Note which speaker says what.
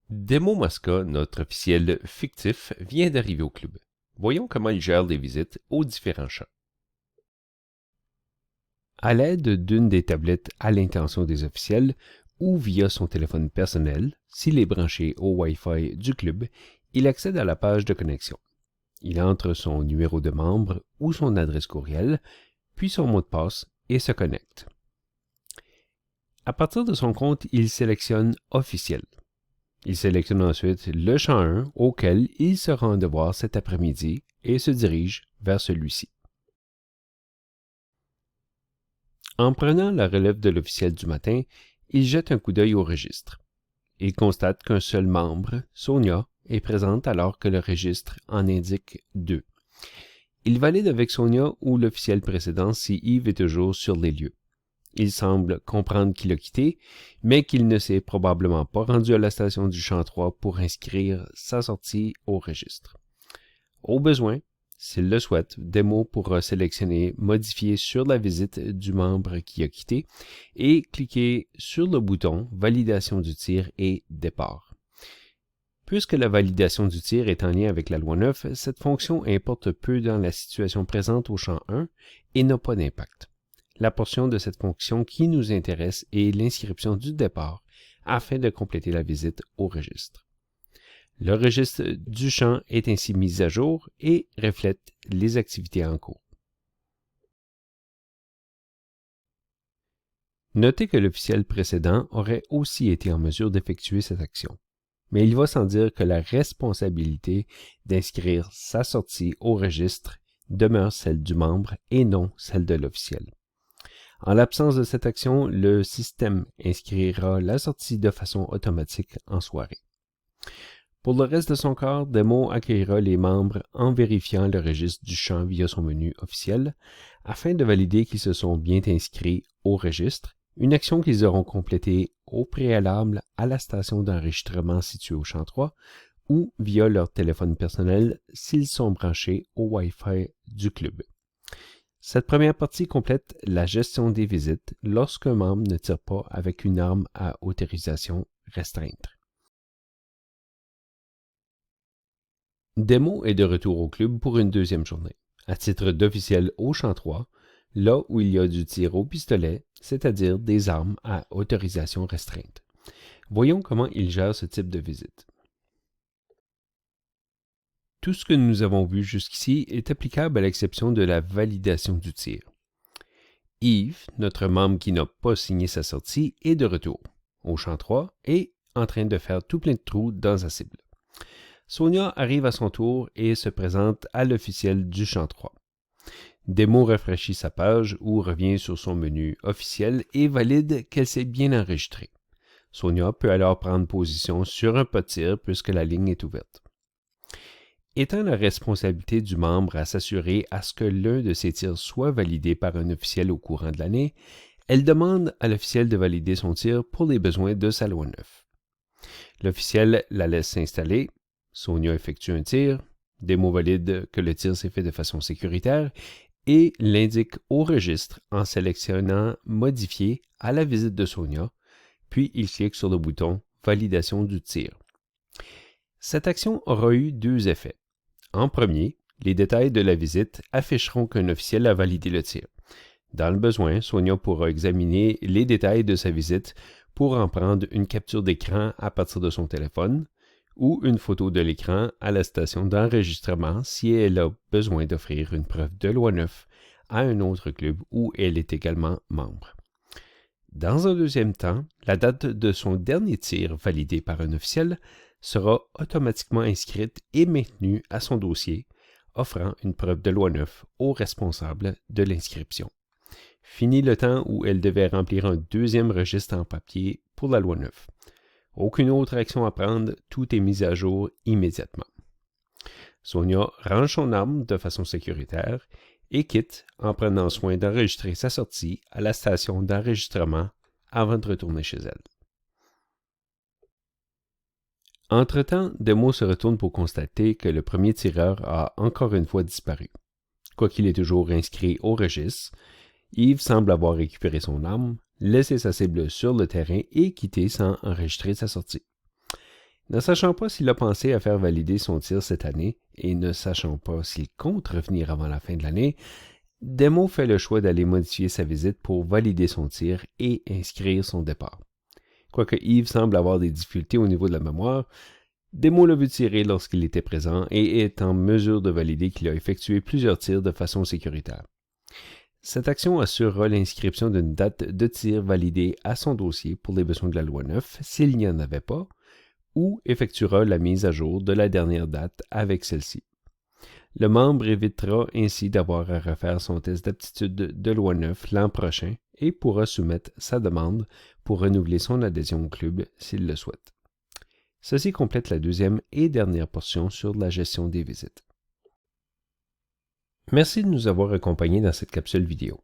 Speaker 1: Demo Mosca, notre officiel fictif, vient d'arriver au club. Voyons comment il gère les visites aux différents champs. À l'aide d'une des tablettes à l'intention des officiels ou via son téléphone personnel, s'il est branché au Wi-Fi du club, il accède à la page de connexion. Il entre son numéro de membre ou son adresse courriel, puis son mot de passe et se connecte. À partir de son compte, il sélectionne Officiel. Il sélectionne ensuite le champ 1 auquel il se rend devoir cet après-midi et se dirige vers celui-ci. En prenant la relève de l'officiel du matin, il jette un coup d'œil au registre. Il constate qu'un seul membre, Sonia, est présente alors que le registre en indique 2. Il valide avec Sonia ou l'officiel précédent si Yves est toujours sur les lieux. Il semble comprendre qu'il a quitté, mais qu'il ne s'est probablement pas rendu à la station du champ 3 pour inscrire sa sortie au registre. Au besoin, s'il le souhaite, Demo pourra sélectionner « Modifier sur la visite du membre qui a quitté » et cliquer sur le bouton « Validation du tir et départ ». Puisque la validation du tir est en lien avec la loi 9, cette fonction importe peu dans la situation présente au champ 1 et n'a pas d'impact. La portion de cette fonction qui nous intéresse est l'inscription du départ afin de compléter la visite au registre. Le registre du champ est ainsi mis à jour et reflète les activités en cours. Notez que l'officiel précédent aurait aussi été en mesure d'effectuer cette action, mais il va sans dire que la responsabilité d'inscrire sa sortie au registre demeure celle du membre et non celle de l'officiel. En l'absence de cette action, le système inscrira la sortie de façon automatique en soirée. Pour le reste de son corps, Demo accueillera les membres en vérifiant le registre du champ via son menu officiel afin de valider qu'ils se sont bien inscrits au registre, une action qu'ils auront complétée au préalable à la station d'enregistrement située au champ 3 ou via leur téléphone personnel s'ils sont branchés au Wi-Fi du club. Cette première partie complète la gestion des visites lorsqu'un membre ne tire pas avec une arme à autorisation restreinte. Demo est de retour au club pour une deuxième journée, à titre d'officiel au champ 3, là où il y a du tir au pistolet, c'est-à-dire des armes à autorisation restreinte. Voyons comment il gère ce type de visite. Tout ce que nous avons vu jusqu'ici est applicable à l'exception de la validation du tir. Yves, notre membre qui n'a pas signé sa sortie, est de retour, au champ 3, et en train de faire tout plein de trous dans sa cible. Sonia arrive à son tour et se présente à l'officiel du champ 3. Demo rafraîchit sa page ou revient sur son menu officiel et valide qu'elle s'est bien enregistrée. Sonia peut alors prendre position sur un pas de tir puisque la ligne est ouverte. Étant la responsabilité du membre à s'assurer à ce que l'un de ses tirs soit validé par un officiel au courant de l'année, elle demande à l'officiel de valider son tir pour les besoins de sa loi 9. L'officiel la laisse s'installer, Sonia effectue un tir, Demo valide que le tir s'est fait de façon sécuritaire et l'indique au registre en sélectionnant « Modifier » à la visite de Sonia, puis il clique sur le bouton « Validation du tir ». Cette action aura eu deux effets. En premier, les détails de la visite afficheront qu'un officiel a validé le tir. Dans le besoin, Sonia pourra examiner les détails de sa visite pour en prendre une capture d'écran à partir de son téléphone ou une photo de l'écran à la station d'enregistrement si elle a besoin d'offrir une preuve de loi 9 à un autre club où elle est également membre. Dans un deuxième temps, la date de son dernier tir validé par un officiel sera automatiquement inscrite et maintenue à son dossier, offrant une preuve de loi 9 au responsable de l'inscription. Fini le temps où elle devait remplir un deuxième registre en papier pour la loi 9. Aucune autre action à prendre, tout est mis à jour immédiatement. Sonia range son arme de façon sécuritaire et quitte en prenant soin d'enregistrer sa sortie à la station d'enregistrement avant de retourner chez elle. Entre-temps, Demo se retourne pour constater que le premier tireur a encore une fois disparu. Quoiqu'il est toujours inscrit au registre, Yves semble avoir récupéré son arme, laissé sa cible sur le terrain et quitté sans enregistrer sa sortie. Ne sachant pas s'il a pensé à faire valider son tir cette année et ne sachant pas s'il compte revenir avant la fin de l'année, Demo fait le choix d'aller modifier sa visite pour valider son tir et inscrire son départ. Quoique Yves semble avoir des difficultés au niveau de la mémoire, Demo l'a vu tirer lorsqu'il était présent et est en mesure de valider qu'il a effectué plusieurs tirs de façon sécuritaire. Cette action assurera l'inscription d'une date de tir validée à son dossier pour les besoins de la loi 9 s'il n'y en avait pas, ou effectuera la mise à jour de la dernière date avec celle-ci. Le membre évitera ainsi d'avoir à refaire son test d'aptitude de loi 9 l'an prochain et pourra soumettre sa demande pour renouveler son adhésion au club s'il le souhaite. Ceci complète la deuxième et dernière portion sur la gestion des visites. Merci de nous avoir accompagnés dans cette capsule vidéo.